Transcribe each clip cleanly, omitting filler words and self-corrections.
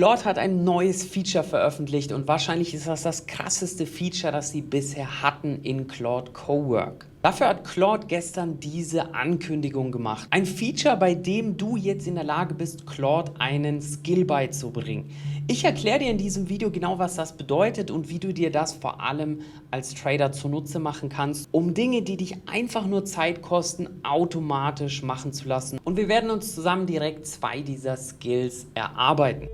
Claude hat ein neues Feature veröffentlicht und wahrscheinlich ist das krasseste Feature, das sie bisher hatten in Claude Cowork. Dafür hat Claude gestern diese Ankündigung gemacht. Ein Feature, bei dem du jetzt in der Lage bist, Claude einen Skill beizubringen. Ich erkläre dir in diesem Video genau, was das bedeutet und wie du dir das vor allem als Trader zunutze machen kannst, um Dinge, die dich einfach nur Zeit kosten, automatisch machen zu lassen. Und wir werden uns zusammen direkt 2 dieser Skills erarbeiten.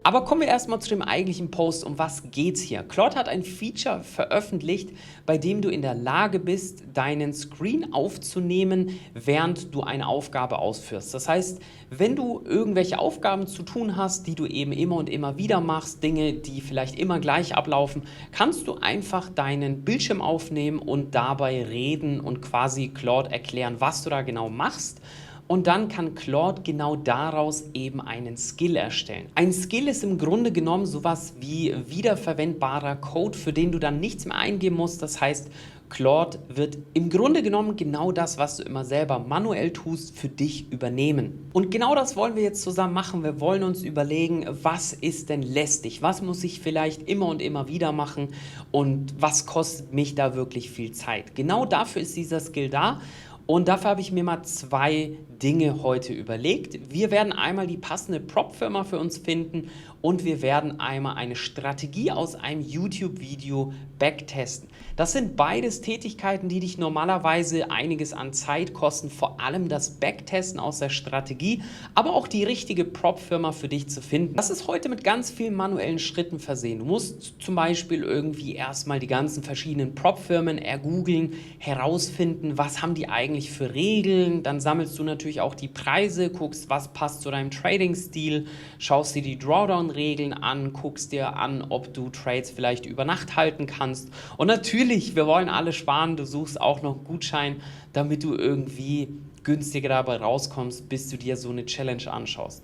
Aber kommen wir erstmal zu dem eigentlichen Post. Um was geht's hier? Claude hat ein Feature veröffentlicht, bei dem du in der Lage bist, deinen Screen aufzunehmen, während du eine Aufgabe ausführst. Das heißt, wenn du irgendwelche Aufgaben zu tun hast, die du eben immer und immer wieder machst, Dinge, die vielleicht immer gleich ablaufen, kannst du einfach deinen Bildschirm aufnehmen und dabei reden und quasi Claude erklären, was du da genau machst. Und dann kann Claude genau daraus eben einen Skill erstellen. Ein Skill ist im Grunde genommen sowas wie wiederverwendbarer Code, für den du dann nichts mehr eingeben musst. Das heißt, Claude wird im Grunde genommen genau das, was du immer selber manuell tust, für dich übernehmen. Und genau das wollen wir jetzt zusammen machen. Wir wollen uns überlegen, was ist denn lästig? Was muss ich vielleicht immer und immer wieder machen? Und was kostet mich da wirklich viel Zeit? Genau dafür ist dieser Skill da. Und dafür habe ich mir mal 2 Dinge heute überlegt. Wir werden einmal die passende Prop-Firma für uns finden und wir werden einmal eine Strategie aus einem YouTube-Video backtesten. Das sind beides Tätigkeiten, die dich normalerweise einiges an Zeit kosten, vor allem das Backtesten aus der Strategie, aber auch die richtige Prop-Firma für dich zu finden. Das ist heute mit ganz vielen manuellen Schritten versehen. Du musst zum Beispiel irgendwie erstmal die ganzen verschiedenen Prop-Firmen ergoogeln, herausfinden, was haben die eigentlich für Regeln, dann sammelst du natürlich auch die Preise, guckst, was passt zu deinem Trading-Stil, schaust dir die Drawdown-Regeln an, guckst dir an, ob du Trades vielleicht über Nacht halten kannst. Und natürlich, wir wollen alle sparen, du suchst auch noch einen Gutschein, damit du irgendwie günstiger dabei rauskommst, bis du dir so eine Challenge anschaust.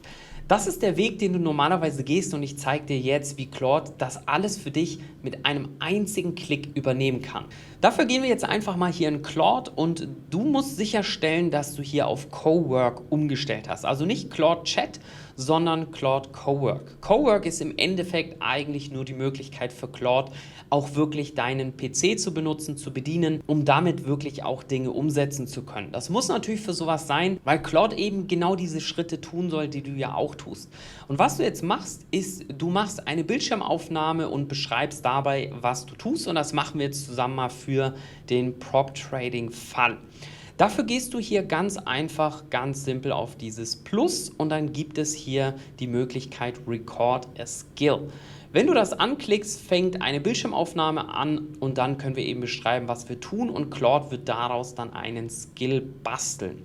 Das ist der Weg, den du normalerweise gehst und ich zeige dir jetzt, wie Claude das alles für dich mit einem einzigen Klick übernehmen kann. Dafür gehen wir jetzt einfach mal hier in Claude und du musst sicherstellen, dass du hier auf Cowork umgestellt hast. Also nicht Claude Chat, sondern Claude Cowork. Cowork ist im Endeffekt eigentlich nur die Möglichkeit für Claude, auch wirklich deinen PC zu benutzen, zu bedienen, um damit wirklich auch Dinge umsetzen zu können. Das muss natürlich für sowas sein, weil Claude eben genau diese Schritte tun soll, die du ja auch tust. Und was du jetzt machst, ist, du machst eine Bildschirmaufnahme und beschreibst dabei, was du tust. Und das machen wir jetzt zusammen mal für den Prop-Trading-Fall. Dafür gehst du hier ganz einfach, ganz simpel auf dieses Plus und dann gibt es hier die Möglichkeit Record a Skill. Wenn du das anklickst, fängt eine Bildschirmaufnahme an und dann können wir eben beschreiben, was wir tun und Claude wird daraus dann einen Skill basteln.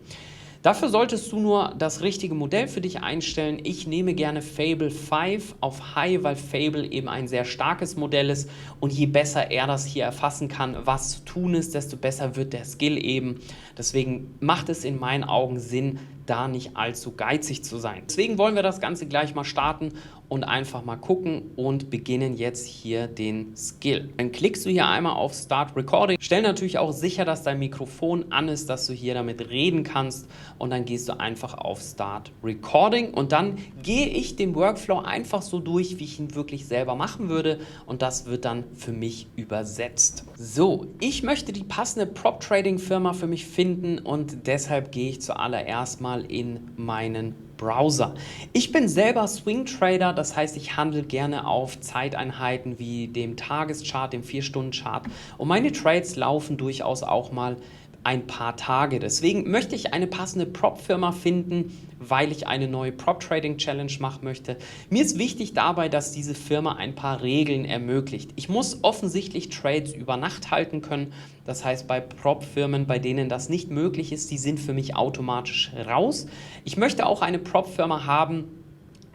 Dafür solltest du nur das richtige Modell für dich einstellen. Ich nehme gerne Fable 5 auf High, weil Fable eben ein sehr starkes Modell ist und je besser er das hier erfassen kann, was zu tun ist, desto besser wird der Skill eben. Deswegen macht es in meinen Augen Sinn, da nicht allzu geizig zu sein. Deswegen wollen wir das Ganze gleich mal starten und einfach mal gucken und beginnen jetzt hier den Skill. Dann klickst du hier einmal auf Start Recording. Stell natürlich auch sicher, dass dein Mikrofon an ist, dass du hier damit reden kannst und dann gehst du einfach auf Start Recording und dann gehe ich den Workflow einfach so durch, wie ich ihn wirklich selber machen würde und das wird dann für mich übersetzt. So, ich möchte die passende Prop-Trading-Firma für mich finden und deshalb gehe ich zuallererst mal in meinen Browser. Ich bin selber Swing Trader, das heißt, ich handle gerne auf Zeiteinheiten wie dem Tageschart, dem 4-Stunden-Chart und meine Trades laufen durchaus auch mal ein paar Tage. Deswegen möchte ich eine passende Prop-Firma finden, weil ich eine neue Prop-Trading-Challenge machen möchte. Mir ist wichtig dabei, dass diese Firma ein paar Regeln ermöglicht. Ich muss offensichtlich Trades über Nacht halten können. Das heißt, bei Prop-Firmen, bei denen das nicht möglich ist, die sind für mich automatisch raus. Ich möchte auch eine Prop-Firma haben,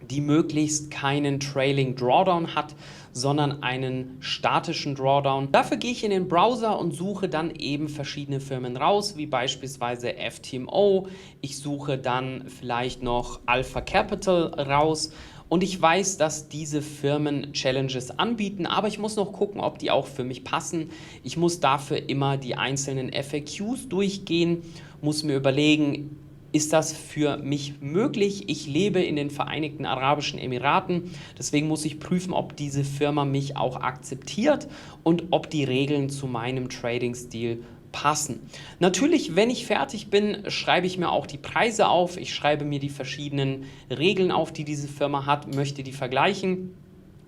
die möglichst keinen Trailing Drawdown hat, sondern einen statischen Drawdown. Dafür gehe ich in den Browser und suche dann eben verschiedene Firmen raus, wie beispielsweise FTMO. Ich suche dann vielleicht noch Alpha Capital raus. Und ich weiß, dass diese Firmen Challenges anbieten, aber ich muss noch gucken, ob die auch für mich passen. Ich muss dafür immer die einzelnen FAQs durchgehen, muss mir überlegen, ist das für mich möglich. Ich lebe in den Vereinigten Arabischen Emiraten, deswegen muss ich prüfen, ob diese Firma mich auch akzeptiert und ob die Regeln zu meinem Trading-Stil passen. Natürlich, wenn ich fertig bin, schreibe ich mir auch die Preise auf. Ich schreibe mir die verschiedenen Regeln auf, die diese Firma hat, möchte die vergleichen.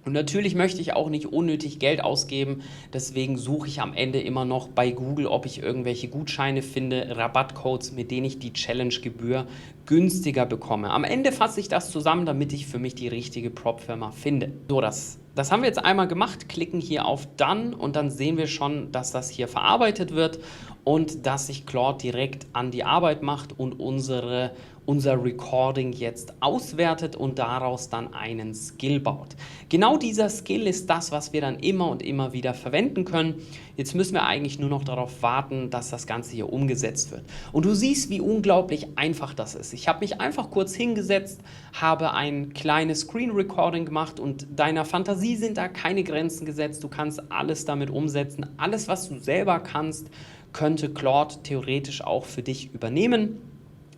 Und natürlich möchte ich auch nicht unnötig Geld ausgeben, deswegen suche ich am Ende immer noch bei Google, ob ich irgendwelche Gutscheine finde, Rabattcodes, mit denen ich die Challenge-Gebühr günstiger bekomme. Am Ende fasse ich das zusammen, damit ich für mich die richtige Prop-Firma finde. So, das haben wir jetzt einmal gemacht, klicken hier auf Done und dann sehen wir schon, dass das hier verarbeitet wird und dass sich Claude direkt an die Arbeit macht und unser Recording jetzt auswertet und daraus dann einen Skill baut. Genau dieser Skill ist das, was wir dann immer und immer wieder verwenden können. Jetzt müssen wir eigentlich nur noch darauf warten, dass das Ganze hier umgesetzt wird. Und du siehst, wie unglaublich einfach das ist. Ich habe mich einfach kurz hingesetzt, habe ein kleines Screen Recording gemacht und deiner Fantasie sind da keine Grenzen gesetzt. Du kannst alles damit umsetzen. Alles, was du selber kannst, könnte Claude theoretisch auch für dich übernehmen,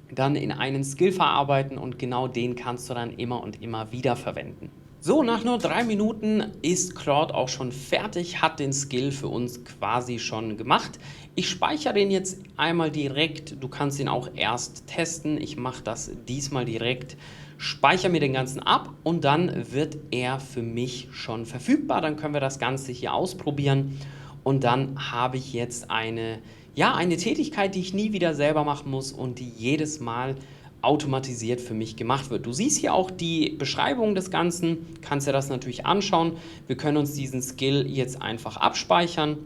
dann in einen Skill verarbeiten und genau den kannst du dann immer und immer wieder verwenden. So, nach nur 3 Minuten ist Claude auch schon fertig, hat den Skill für uns quasi schon gemacht. Ich speichere den jetzt einmal direkt, du kannst ihn auch erst testen, ich mache das diesmal direkt, speichere mir den ganzen ab und dann wird er für mich schon verfügbar. Dann können wir das Ganze hier ausprobieren und dann habe ich jetzt eine Tätigkeit, die ich nie wieder selber machen muss und die jedes Mal automatisiert für mich gemacht wird. Du siehst hier auch die Beschreibung des Ganzen, kannst dir das natürlich anschauen. Wir können uns diesen Skill jetzt einfach abspeichern.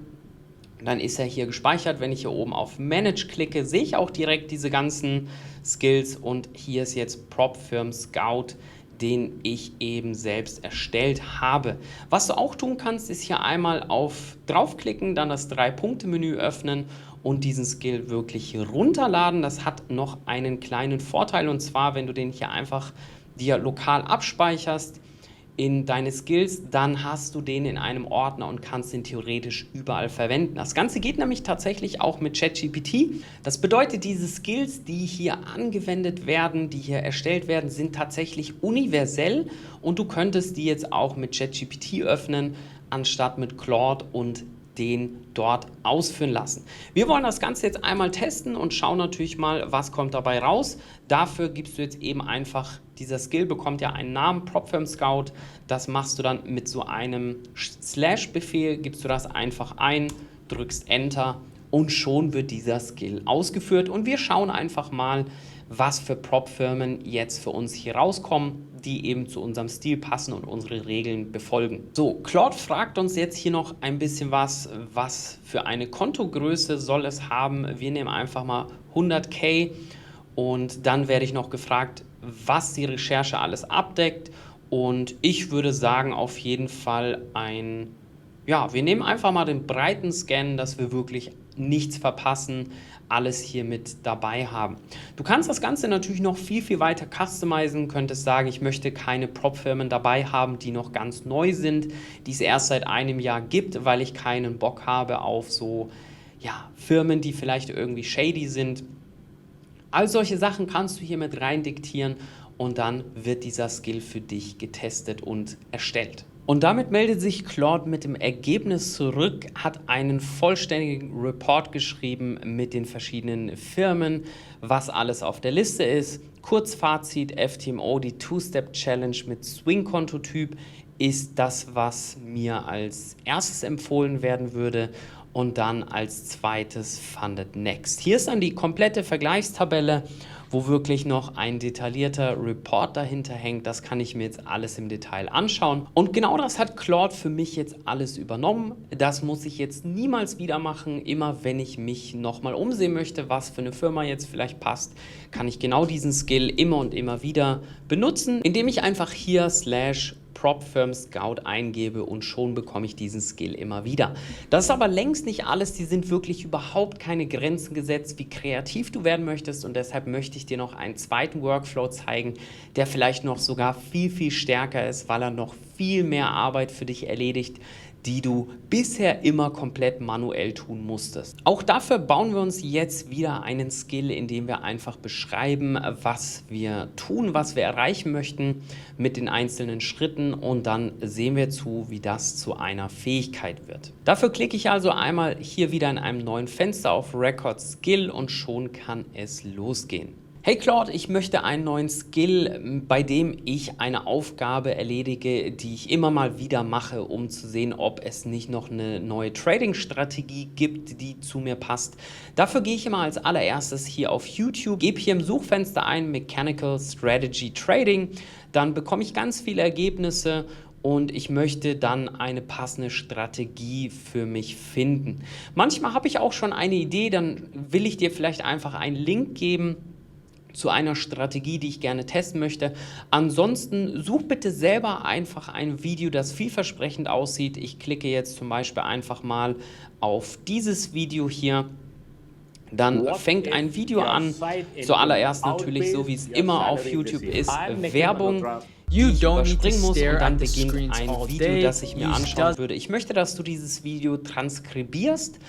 Dann ist er hier gespeichert. Wenn ich hier oben auf Manage klicke, sehe ich auch direkt diese ganzen Skills und hier ist jetzt PropFirm Scout, den ich eben selbst erstellt habe. Was du auch tun kannst, ist hier einmal auf draufklicken, dann das 3-Punkte-Menü öffnen und diesen Skill wirklich runterladen. Das hat noch einen kleinen Vorteil und zwar, wenn du den hier einfach dir lokal abspeicherst in deine Skills, dann hast du den in einem Ordner und kannst den theoretisch überall verwenden. Das Ganze geht nämlich tatsächlich auch mit ChatGPT. Das bedeutet, diese Skills, die hier angewendet werden, die hier erstellt werden, sind tatsächlich universell und du könntest die jetzt auch mit ChatGPT öffnen, anstatt mit Claude und den dort ausführen lassen. Wir wollen das Ganze jetzt einmal testen und schauen natürlich mal, was kommt dabei raus. Dafür gibst du jetzt eben einfach, dieser Skill bekommt ja einen Namen, PropFirm Scout. Das machst du dann mit so einem Slash-Befehl, gibst du das einfach ein, drückst Enter und schon wird dieser Skill ausgeführt. Und wir schauen einfach mal, was für Prop-Firmen jetzt für uns hier rauskommen, die eben zu unserem Stil passen und unsere Regeln befolgen. So, Claude fragt uns jetzt hier noch ein bisschen was für eine Kontogröße soll es haben. Wir nehmen einfach mal 100.000 und dann werde ich noch gefragt, was die Recherche alles abdeckt und ich würde sagen auf jeden Fall wir nehmen einfach mal den breiten Scan, dass wir wirklich nichts verpassen, alles hier mit dabei haben. Du kannst das Ganze natürlich noch viel, viel weiter customizen, könntest sagen, ich möchte keine Prop-Firmen dabei haben, die noch ganz neu sind, die es erst seit einem Jahr gibt, weil ich keinen Bock habe auf so Firmen, die vielleicht irgendwie shady sind. All solche Sachen kannst du hier mit rein diktieren und dann wird dieser Skill für dich getestet und erstellt. Und damit meldet sich Claude mit dem Ergebnis zurück, hat einen vollständigen Report geschrieben mit den verschiedenen Firmen, was alles auf der Liste ist. Kurzfazit, FTMO, die Two-Step-Challenge mit Swing-Kontotyp ist das, was mir als erstes empfohlen werden würde und dann als zweites Funded Next. Hier ist dann die komplette Vergleichstabelle, wo wirklich noch ein detaillierter Report dahinter hängt. Das kann ich mir jetzt alles im Detail anschauen. Und genau das hat Claude für mich jetzt alles übernommen. Das muss ich jetzt niemals wieder machen. Immer wenn ich mich nochmal umsehen möchte, was für eine Firma jetzt vielleicht passt, kann ich genau diesen Skill immer und immer wieder benutzen, indem ich einfach hier /PropFirm Scout eingebe und schon bekomme ich diesen Skill immer wieder. Das ist aber längst nicht alles, die sind wirklich überhaupt keine Grenzen gesetzt, wie kreativ du werden möchtest und deshalb möchte ich dir noch einen zweiten Workflow zeigen, der vielleicht noch sogar viel, viel stärker ist, weil er noch viel mehr Arbeit für dich erledigt, die du bisher immer komplett manuell tun musstest. Auch dafür bauen wir uns jetzt wieder einen Skill, in dem wir einfach beschreiben, was wir tun, was wir erreichen möchten mit den einzelnen Schritten und dann sehen wir zu, wie das zu einer Fähigkeit wird. Dafür klicke ich also einmal hier wieder in einem neuen Fenster auf Record Skill und schon kann es losgehen. Hey Claude, ich möchte einen neuen Skill, bei dem ich eine Aufgabe erledige, die ich immer mal wieder mache, um zu sehen, ob es nicht noch eine neue Trading-Strategie gibt, die zu mir passt. Dafür gehe ich immer als allererstes hier auf YouTube, gebe hier im Suchfenster ein Mechanical Strategy Trading, dann bekomme ich ganz viele Ergebnisse und ich möchte dann eine passende Strategie für mich finden. Manchmal habe ich auch schon eine Idee, dann will ich dir vielleicht einfach einen Link geben zu einer Strategie, die ich gerne testen möchte. Ansonsten such bitte selber einfach ein Video, das vielversprechend aussieht. Ich klicke jetzt zum Beispiel einfach mal auf dieses Video hier. Dann fängt ein Video an. Zuallererst natürlich, so wie es immer auf YouTube ist, Werbung, die ich überspringen muss und dann beginnt ein Video, das ich mir anschauen würde. Ich möchte, dass du dieses Video transkribierst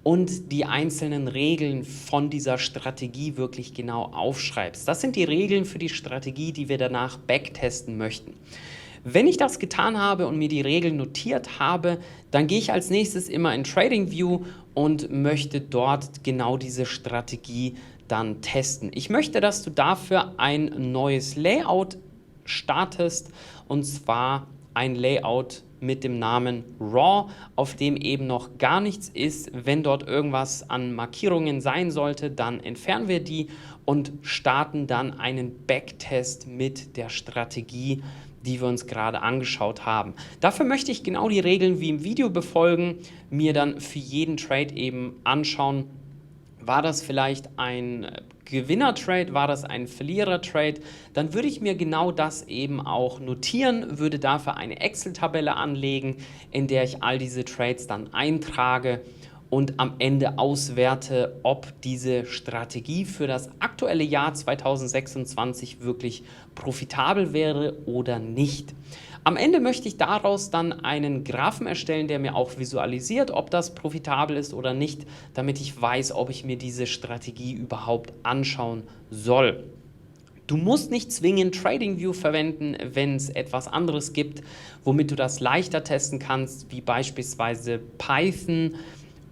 und die einzelnen Regeln von dieser Strategie wirklich genau aufschreibst. Das sind die Regeln für die Strategie, die wir danach backtesten möchten. Wenn ich das getan habe und mir die Regeln notiert habe, dann gehe ich als nächstes immer in TradingView und möchte dort genau diese Strategie dann testen. Ich möchte, dass du dafür ein neues Layout startest und zwar ein Layout mit dem Namen Raw, auf dem eben noch gar nichts ist. Wenn dort irgendwas an Markierungen sein sollte, dann entfernen wir die und starten dann einen Backtest mit der Strategie, die wir uns gerade angeschaut haben. Dafür möchte ich genau die Regeln wie im Video befolgen, mir dann für jeden Trade eben anschauen, war das vielleicht ein Gewinner-Trade, war das ein Verlierer-Trade, dann würde ich mir genau das eben auch notieren, würde dafür eine Excel-Tabelle anlegen, in der ich all diese Trades dann eintrage und am Ende auswerte, ob diese Strategie für das aktuelle Jahr 2026 wirklich profitabel wäre oder nicht. Am Ende möchte ich daraus dann einen Graphen erstellen, der mir auch visualisiert, ob das profitabel ist oder nicht, damit ich weiß, ob ich mir diese Strategie überhaupt anschauen soll. Du musst nicht zwingend TradingView verwenden, wenn es etwas anderes gibt, womit du das leichter testen kannst, wie beispielsweise Python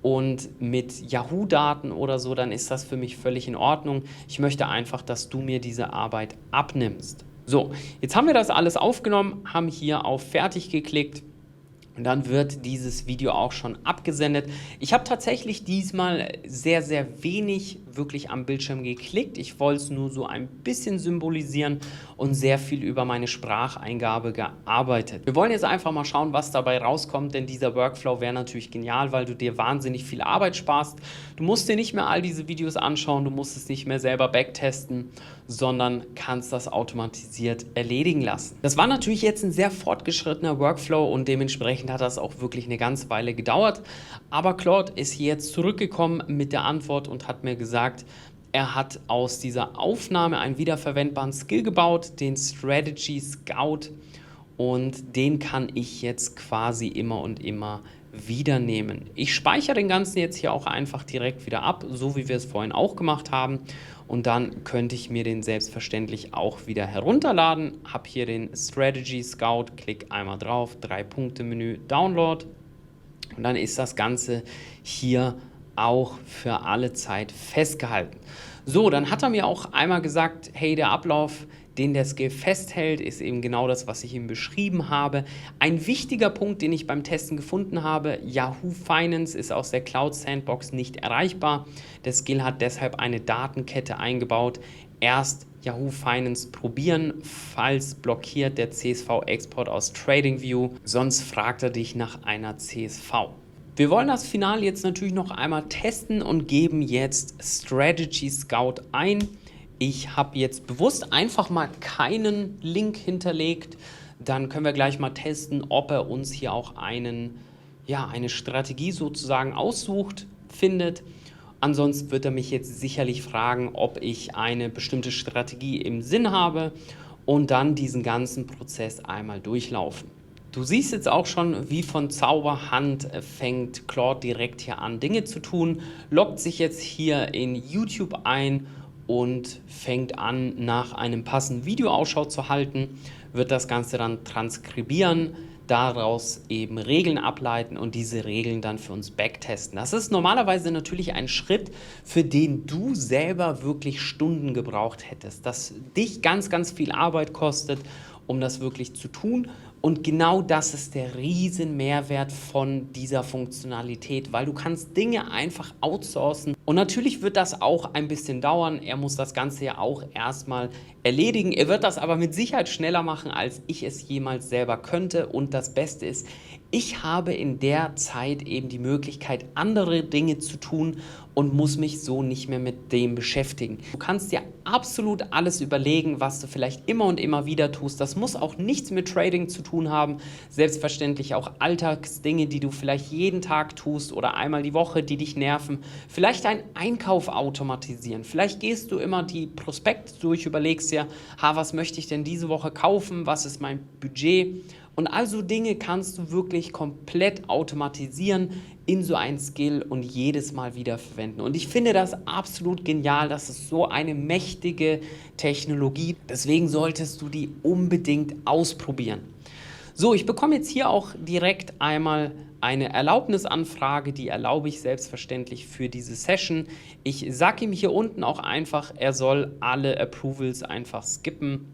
und mit Yahoo-Daten oder so, dann ist das für mich völlig in Ordnung. Ich möchte einfach, dass du mir diese Arbeit abnimmst. So, jetzt haben wir das alles aufgenommen, haben hier auf Fertig geklickt und dann wird dieses Video auch schon abgesendet. Ich habe tatsächlich diesmal sehr, sehr wenig wirklich am Bildschirm geklickt. Ich wollte es nur so ein bisschen symbolisieren und sehr viel über meine Spracheingabe gearbeitet. Wir wollen jetzt einfach mal schauen, was dabei rauskommt, denn dieser Workflow wäre natürlich genial, weil du dir wahnsinnig viel Arbeit sparst. Du musst dir nicht mehr all diese Videos anschauen, du musst es nicht mehr selber backtesten, sondern kannst das automatisiert erledigen lassen. Das war natürlich jetzt ein sehr fortgeschrittener Workflow und dementsprechend hat das auch wirklich eine ganze Weile gedauert. Aber Claude ist jetzt zurückgekommen mit der Antwort und hat mir gesagt, er hat aus dieser Aufnahme einen wiederverwendbaren Skill gebaut, den Strategy Scout, und den kann ich jetzt quasi immer und immer wieder nehmen. Ich speichere den Ganzen jetzt hier auch einfach direkt wieder ab, so wie wir es vorhin auch gemacht haben. Und dann könnte ich mir den selbstverständlich auch wieder herunterladen. Habe hier den Strategy Scout, klick einmal drauf, 3-Punkte-Menü, Download. Und dann ist das Ganze hier auch für alle Zeit festgehalten. So, dann hat er mir auch einmal gesagt, hey, der Ablauf, den der Skill festhält, ist eben genau das, was ich ihm beschrieben habe. Ein wichtiger Punkt, den ich beim Testen gefunden habe, Yahoo Finance ist aus der Cloud Sandbox nicht erreichbar. Der Skill hat deshalb eine Datenkette eingebaut. Erst Yahoo Finance probieren, falls blockiert der CSV-Export aus TradingView, sonst fragt er dich nach einer CSV. Wir wollen das Finale jetzt natürlich noch einmal testen und geben jetzt Strategy Scout ein. Ich habe jetzt bewusst einfach mal keinen Link hinterlegt. Dann können wir gleich mal testen, ob er uns hier auch eine Strategie sozusagen aussucht, findet. Ansonsten wird er mich jetzt sicherlich fragen, ob ich eine bestimmte Strategie im Sinn habe und dann diesen ganzen Prozess einmal durchlaufen. Du siehst jetzt auch schon, wie von Zauberhand fängt Claude direkt hier an, Dinge zu tun, loggt sich jetzt hier in YouTube ein und fängt an, nach einem passenden Video Ausschau zu halten, wird das Ganze dann transkribieren, daraus eben Regeln ableiten und diese Regeln dann für uns backtesten. Das ist normalerweise natürlich ein Schritt, für den du selber wirklich Stunden gebraucht hättest, das dich ganz, ganz viel Arbeit kostet, um das wirklich zu tun. Und genau das ist der riesen Mehrwert von dieser Funktionalität, weil du kannst Dinge einfach outsourcen. Und natürlich wird das auch ein bisschen dauern. Er muss das Ganze ja auch erstmal erledigen. Er wird das aber mit Sicherheit schneller machen, als ich es jemals selber könnte. Und das Beste ist, ich habe in der Zeit eben die Möglichkeit, andere Dinge zu tun und muss mich so nicht mehr mit dem beschäftigen. Du kannst dir absolut alles überlegen, was du vielleicht immer und immer wieder tust. Das muss auch nichts mit Trading zu tun haben. Selbstverständlich auch Alltagsdinge, die du vielleicht jeden Tag tust oder einmal die Woche, die dich nerven. Vielleicht einen Einkauf automatisieren. Vielleicht gehst du immer die Prospekte durch, überlegst dir, was möchte ich denn diese Woche kaufen? Was ist mein Budget? Und also Dinge kannst du wirklich komplett automatisieren in so ein Skill und jedes Mal wieder verwenden. Und ich finde das absolut genial. Das ist so eine mächtige Technologie. Deswegen solltest du die unbedingt ausprobieren. So, ich bekomme jetzt hier auch direkt einmal eine Erlaubnisanfrage, die erlaube ich selbstverständlich für diese Session. Ich sage ihm hier unten auch einfach, er soll alle Approvals einfach skippen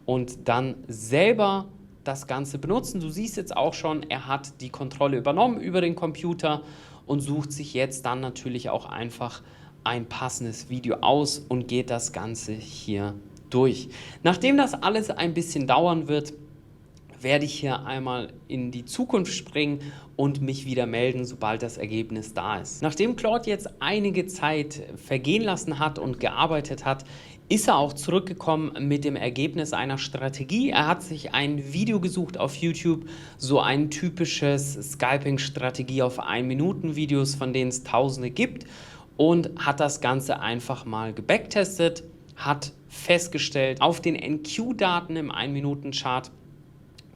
und dann selber das Ganze benutzen. Du siehst jetzt auch schon, er hat die Kontrolle übernommen über den Computer und sucht sich jetzt dann natürlich auch einfach ein passendes Video aus und geht das Ganze hier durch. Nachdem das alles ein bisschen dauern wird, werde ich hier einmal in die Zukunft springen und mich wieder melden, sobald das Ergebnis da ist. Nachdem Claude jetzt einige Zeit vergehen lassen hat und gearbeitet hat, ist er auch zurückgekommen mit dem Ergebnis einer Strategie. Er hat sich ein Video gesucht auf YouTube, so ein typisches Scalping-Strategie auf 1-Minuten-Videos, von denen es tausende gibt, und hat das Ganze einfach mal gebacktestet, hat festgestellt, auf den NQ-Daten im 1-Minuten-Chart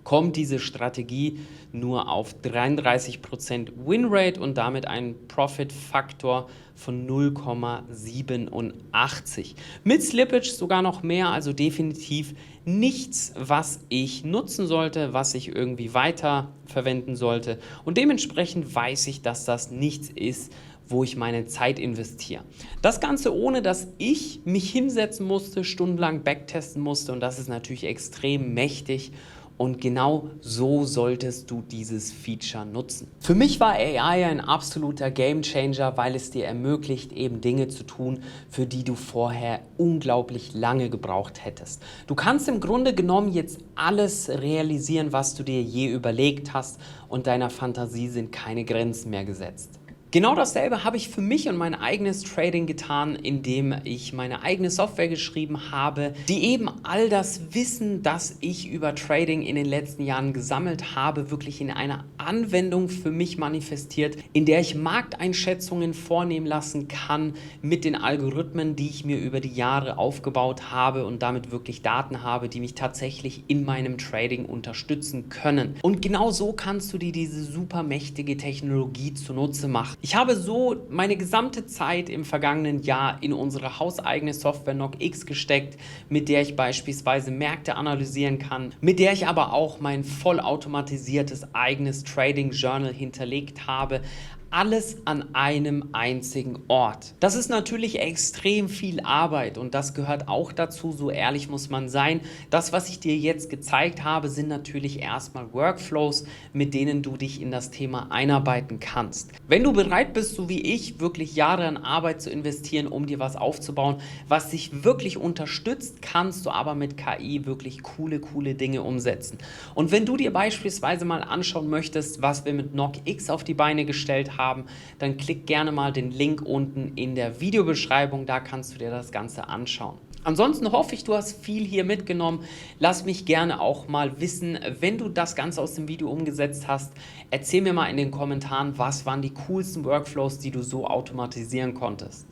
kommt diese Strategie nur auf 33% Winrate und damit einen Profit-Faktor von 0,87. Mit Slippage sogar noch mehr, also definitiv nichts, was ich nutzen sollte, was ich irgendwie weiter verwenden sollte. Und dementsprechend weiß ich, dass das nichts ist, wo ich meine Zeit investiere. Das Ganze ohne, dass ich mich hinsetzen musste, stundenlang backtesten musste, und das ist natürlich extrem mächtig. Und genau so solltest du dieses Feature nutzen. Für mich war AI ein absoluter Gamechanger, weil es dir ermöglicht, eben Dinge zu tun, für die du vorher unglaublich lange gebraucht hättest. Du kannst im Grunde genommen jetzt alles realisieren, was du dir je überlegt hast, und deiner Fantasie sind keine Grenzen mehr gesetzt. Genau dasselbe habe ich für mich und mein eigenes Trading getan, indem ich meine eigene Software geschrieben habe, die eben all das Wissen, das ich über Trading in den letzten Jahren gesammelt habe, wirklich in einer Anwendung für mich manifestiert, in der ich Markteinschätzungen vornehmen lassen kann mit den Algorithmen, die ich mir über die Jahre aufgebaut habe, und damit wirklich Daten habe, die mich tatsächlich in meinem Trading unterstützen können. Und genau so kannst du dir diese super mächtige Technologie zunutze machen. Ich habe so meine gesamte Zeit im vergangenen Jahr in unsere hauseigene Software NockX gesteckt, mit der ich beispielsweise Märkte analysieren kann, mit der ich aber auch mein vollautomatisiertes eigenes Trading Journal hinterlegt habe. Alles an einem einzigen Ort. Das ist natürlich extrem viel Arbeit und das gehört auch dazu, so ehrlich muss man sein. Das, was ich dir jetzt gezeigt habe, sind natürlich erstmal Workflows, mit denen du dich in das Thema einarbeiten kannst. Wenn du bereit bist, so wie ich, wirklich Jahre an Arbeit zu investieren, um dir was aufzubauen, was dich wirklich unterstützt, kannst du aber mit KI wirklich coole Dinge umsetzen. Und wenn du dir beispielsweise mal anschauen möchtest, was wir mit NockX auf die Beine gestellt haben, dann klick gerne mal den Link unten in der Videobeschreibung, da kannst du dir das Ganze anschauen. Ansonsten hoffe ich, du hast viel hier mitgenommen. Lass mich gerne auch mal wissen, wenn du das Ganze aus dem Video umgesetzt hast. Erzähl mir mal in den Kommentaren, was waren die coolsten Workflows, die du so automatisieren konntest.